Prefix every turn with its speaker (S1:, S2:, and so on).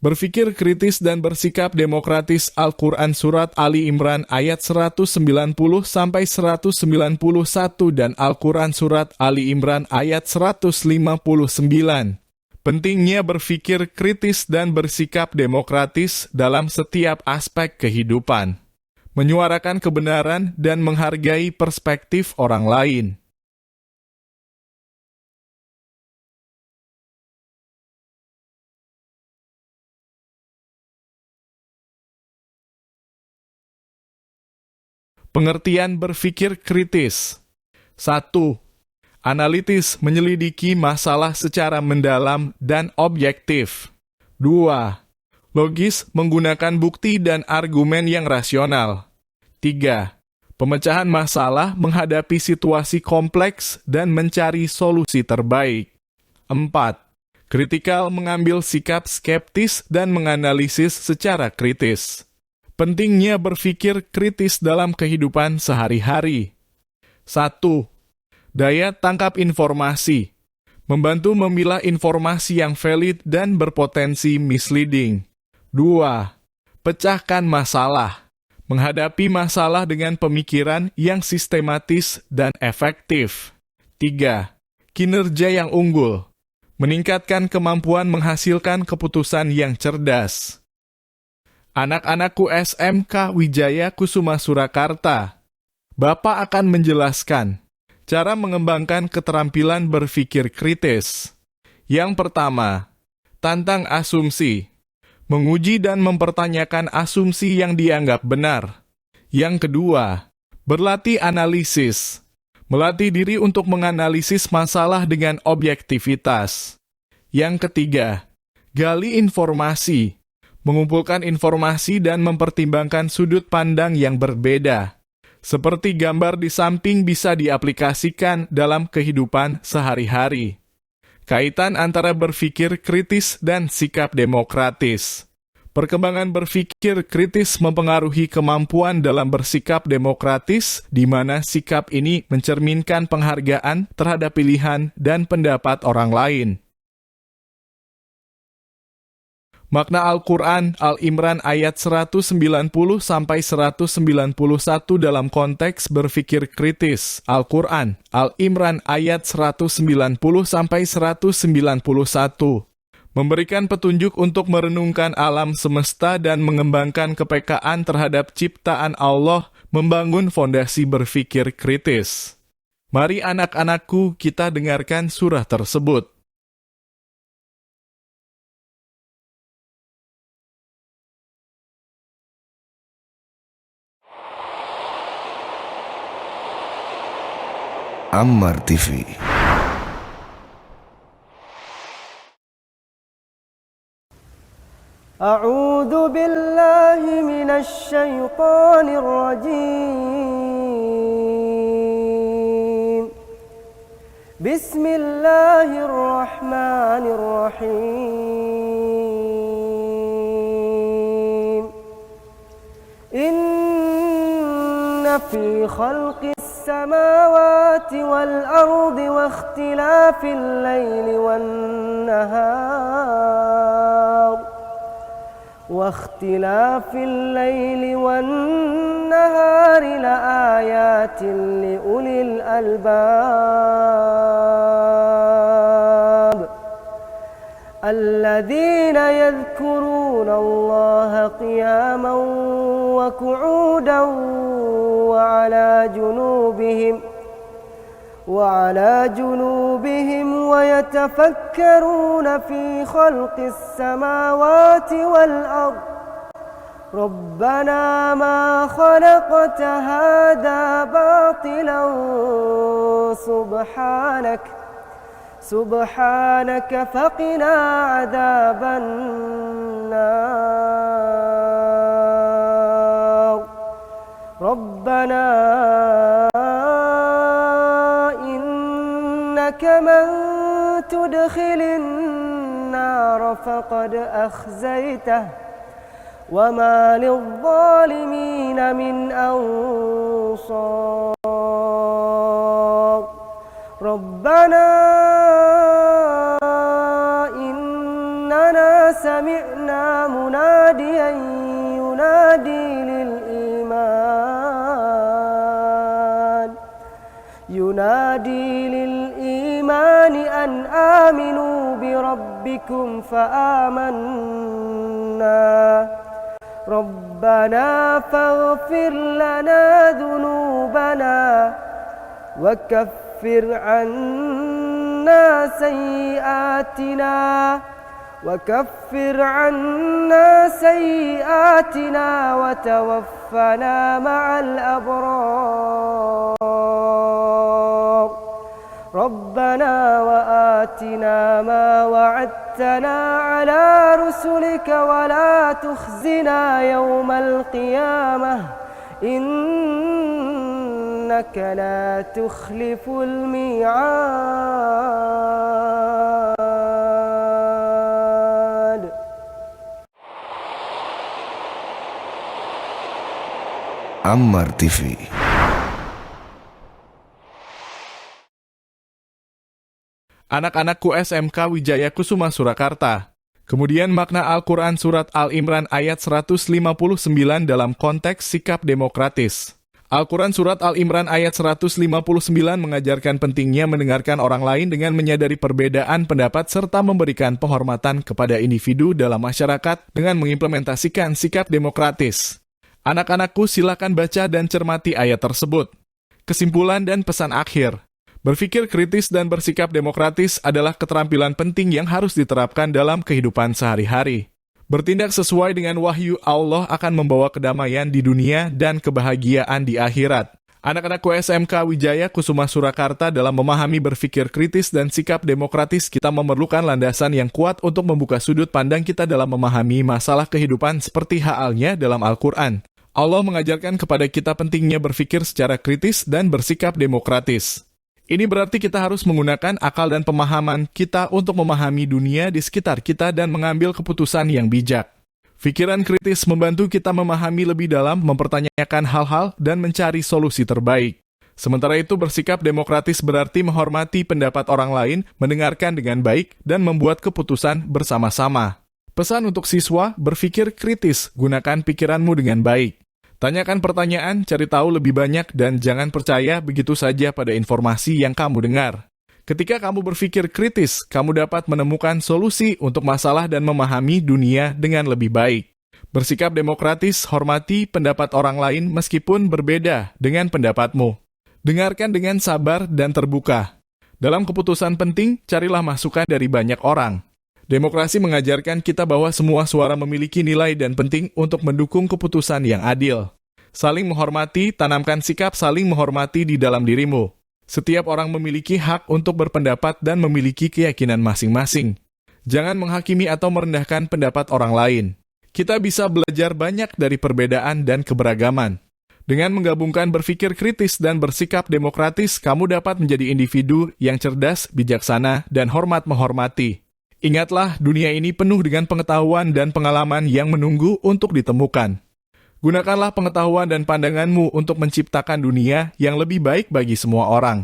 S1: Berpikir kritis dan bersikap demokratis. Al-Quran Surat Ali Imran ayat 190-191 dan Al-Quran Surat Ali Imran ayat 159. Pentingnya berpikir kritis dan bersikap demokratis dalam setiap aspek kehidupan. Menyuarakan kebenaran dan menghargai perspektif orang lain. Pengertian berpikir kritis. 1. Analitis, menyelidiki masalah secara mendalam dan objektif. 2. Logis, menggunakan bukti dan argumen yang rasional. 3. Pemecahan masalah, menghadapi situasi kompleks dan mencari solusi terbaik. 4. Kritikal, mengambil sikap skeptis dan menganalisis secara kritis. Pentingnya berpikir kritis dalam kehidupan sehari-hari. 1. Daya tangkap informasi. Membantu memilah informasi yang valid dan berpotensi misleading. 2. Pecahkan masalah. Menghadapi masalah dengan pemikiran yang sistematis dan efektif. 3. Kinerja yang unggul. Meningkatkan kemampuan menghasilkan keputusan yang cerdas. Anak-anakku SMK Wijaya Kusuma Surakarta, Bapak akan menjelaskan cara mengembangkan keterampilan berpikir kritis. Yang pertama, tantang asumsi. Menguji dan mempertanyakan asumsi yang dianggap benar. Yang kedua, berlatih analisis. Melatih diri untuk menganalisis masalah dengan objektivitas. Yang ketiga, gali informasi. Mengumpulkan informasi dan mempertimbangkan sudut pandang yang berbeda. Seperti gambar di samping bisa diaplikasikan dalam kehidupan sehari-hari. Kaitan antara berpikir kritis dan sikap demokratis. Perkembangan berpikir kritis mempengaruhi kemampuan dalam bersikap demokratis, di mana sikap ini mencerminkan penghargaan terhadap pilihan dan pendapat orang lain. Makna Al-Quran Al-Imran ayat 190-191 dalam konteks berpikir kritis. Al-Quran Al-Imran ayat 190-191 memberikan petunjuk untuk merenungkan alam semesta dan mengembangkan kepekaan terhadap ciptaan Allah, membangun fondasi berpikir kritis. Mari anak-anakku, kita dengarkan surah tersebut.
S2: Ammar TV.
S3: A'udzu billahi minasy syaithanir rajim. Bismillahirrahmanirrahim. Inna fi khalqis السماوات والأرض واختلاف الليل والنهار لآيات لأولي الألباب الذين يذكرون الله قياما وقعودا وعلى جنوبهم ويتفكرون في خلق السماوات والأرض ربنا ما خلقت هذا باطلا سبحانك فقنا عذاب النار ربنا إنك من تدخل النار فقد أخزيته وما للظالمين من أنصار ربنا إننا سمعنا مناديا ينادي للإيمان أن آمنوا بربكم فآمنا ربنا فاغفر لنا ذنوبنا وكفر عنا سيئاتنا وتوفنا مع الأبرار ربنا وآتنا ما وعدتنا على رسلك ولا تخزنا يوم القيامة إنك لا تخلف الميعاد.
S2: Ammar TV.
S1: Anak-anakku SMK Wijaya Kusuma Surakarta. Kemudian makna Al-Quran Surat Al-Imran ayat 159 dalam konteks sikap demokratis. Al-Quran Surat Al-Imran ayat 159 mengajarkan pentingnya mendengarkan orang lain dengan menyadari perbedaan pendapat serta memberikan penghormatan kepada individu dalam masyarakat dengan mengimplementasikan sikap demokratis. Anak-anakku silakan baca dan cermati ayat tersebut. Kesimpulan dan pesan akhir. Berpikir kritis dan bersikap demokratis adalah keterampilan penting yang harus diterapkan dalam kehidupan sehari-hari. Bertindak sesuai dengan wahyu Allah akan membawa kedamaian di dunia dan kebahagiaan di akhirat. Anak-anakku SMK Wijaya Kusuma Surakarta, dalam memahami berpikir kritis dan sikap demokratis, kita memerlukan landasan yang kuat untuk membuka sudut pandang kita dalam memahami masalah kehidupan seperti halnya dalam Al-Quran. Allah mengajarkan kepada kita pentingnya berpikir secara kritis dan bersikap demokratis. Ini berarti kita harus menggunakan akal dan pemahaman kita untuk memahami dunia di sekitar kita dan mengambil keputusan yang bijak. Pikiran kritis membantu kita memahami lebih dalam, mempertanyakan hal-hal, dan mencari solusi terbaik. Sementara itu, bersikap demokratis berarti menghormati pendapat orang lain, mendengarkan dengan baik, dan membuat keputusan bersama-sama. Pesan untuk siswa, berpikir kritis, gunakan pikiranmu dengan baik. Tanyakan pertanyaan, cari tahu lebih banyak, dan jangan percaya begitu saja pada informasi yang kamu dengar. Ketika kamu berpikir kritis, kamu dapat menemukan solusi untuk masalah dan memahami dunia dengan lebih baik. Bersikap demokratis, hormati pendapat orang lain meskipun berbeda dengan pendapatmu. Dengarkan dengan sabar dan terbuka. Dalam keputusan penting, carilah masukan dari banyak orang. Demokrasi mengajarkan kita bahwa semua suara memiliki nilai dan penting untuk mendukung keputusan yang adil. Saling menghormati, tanamkan sikap saling menghormati di dalam dirimu. Setiap orang memiliki hak untuk berpendapat dan memiliki keyakinan masing-masing. Jangan menghakimi atau merendahkan pendapat orang lain. Kita bisa belajar banyak dari perbedaan dan keberagaman. Dengan menggabungkan berpikir kritis dan bersikap demokratis, kamu dapat menjadi individu yang cerdas, bijaksana, dan hormat menghormati. Ingatlah, dunia ini penuh dengan pengetahuan dan pengalaman yang menunggu untuk ditemukan. Gunakanlah pengetahuan dan pandanganmu untuk menciptakan dunia yang lebih baik bagi semua orang.